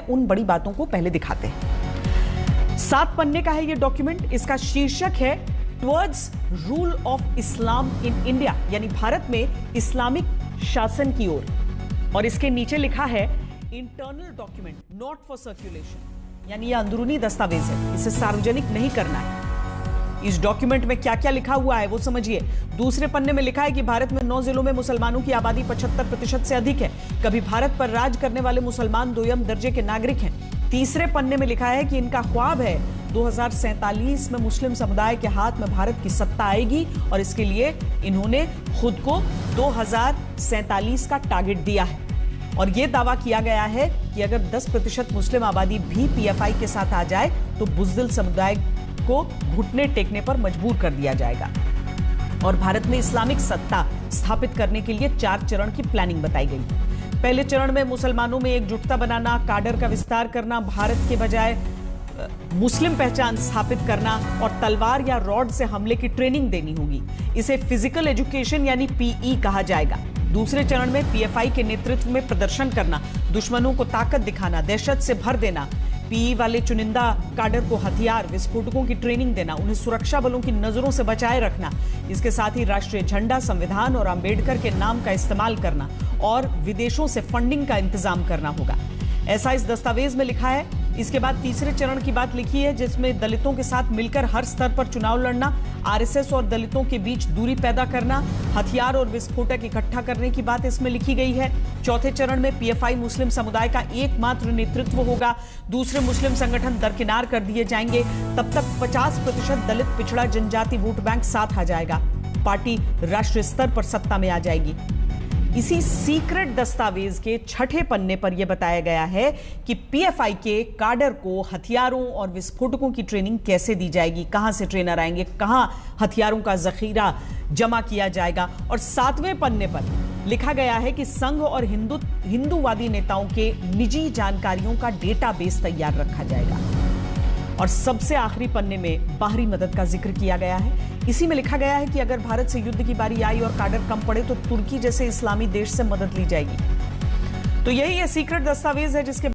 उन बड़ी बातों को पहले दिखाते हैं। 7 पन्ने का है ये डॉक्यूमेंट। इसका शीर्षक है towards rule of Islam in India, यानी भारत में इस्लामिक शासन की ओर। और इसके नीचे लिखा है internal document not for circulation, यानी यह अंदरूनी दस्तावेज है, इसे सार्वजनिक नहीं करना है। इस डॉक्यूमेंट में क्या क्या लिखा हुआ है वो समझिए। दूसरे पन्ने में लिखा है कि भारत में 9 जिलों में मुसलमानों की आबादी 75% से अधिक है। कभी भारत पर राज करने वाले मुसलमान दोयम दर्जे के नागरिक हैं। तीसरे पन्ने में लिखा है कि इनका ख्वाब है 2047 में मुस्लिम समुदाय के हाथ में भारत की सत्ता आएगी और इसके लिए इन्होंने खुद को 2047 का टारगेट दिया है। और यह दावा किया गया है कि अगर 10% मुस्लिम आबादी भी पीएफआई के साथ आ जाए तो बुज़दिल समुदाय को घुटने टेकने पर मजबूर कर दिया जाएगा। और भारत में इस्लामिक सत्ता स्थापित करने के लिए 4 चरण की प्लानिंग बताई गई। पहले चरण में मुसलमानों में एकजुटता बनाना, काडर का विस्तार करना, भारत के बजाय मुस्लिम पहचान स्थापित करना और तलवार या रॉड से हमले की ट्रेनिंग देनी होगी। इसे फिजिकल एजुकेशन यानी पीई कहा जाएगा। दूसरे चरण में पीएफआई के नेतृत्व में प्रदर्शन करना, दुश्मनों को ताकत दिखाना, दहशत से भर देना, पीई वाले चुनिंदा काडर को हथियार विस्फोटकों की ट्रेनिंग देना, उन्हें सुरक्षा बलों की नजरों से बचाए रखना। इसके साथ ही राष्ट्रीय झंडा, संविधान और अंबेडकर के नाम का इस्तेमाल करना और विदेशों से फंडिंग का इंतजाम करना होगा, ऐसा इस दस्तावेज में लिखा है। इसके बाद तीसरे चरण की बात लिखी है जिसमें दलितों के साथ मिलकर हर स्तर पर चुनाव लड़ना, आरएसएस और दलितों के बीच दूरी पैदा करना, हथियार और विस्फोटक इकट्ठा करने की बात इसमें लिखी गई है। चौथे चरण में पीएफआई मुस्लिम समुदाय का एकमात्र नेतृत्व होगा, दूसरे मुस्लिम संगठन दरकिनार कर दिए जाएंगे। तब तक 50% दलित पिछड़ा जनजाति वोट बैंक साथ आ जाएगा, पार्टी राष्ट्रीय स्तर पर सत्ता में आ जाएगी। इसी सीक्रेट दस्तावेज के 6ठे पन्ने पर यह बताया गया है कि पीएफआई के काडर को हथियारों और विस्फोटकों की ट्रेनिंग कैसे दी जाएगी, कहां से ट्रेनर आएंगे, कहां हथियारों का जखीरा जमा किया जाएगा। और 7वें पन्ने पर लिखा गया है कि संघ और हिंदूवादी नेताओं के निजी जानकारियों का डेटाबेस तैयार रखा जाएगा। और सबसे आखिरी पन्ने में बाहरी मदद का जिक्र किया गया है। इसी में लिखा गया है कि अगर भारत से युद्ध की बारी आई और काडर कम पड़े तो तुर्की जैसे इस्लामी देश से मदद ली जाएगी। तो यही ये सीक्रेट दस्तावेज है जिसके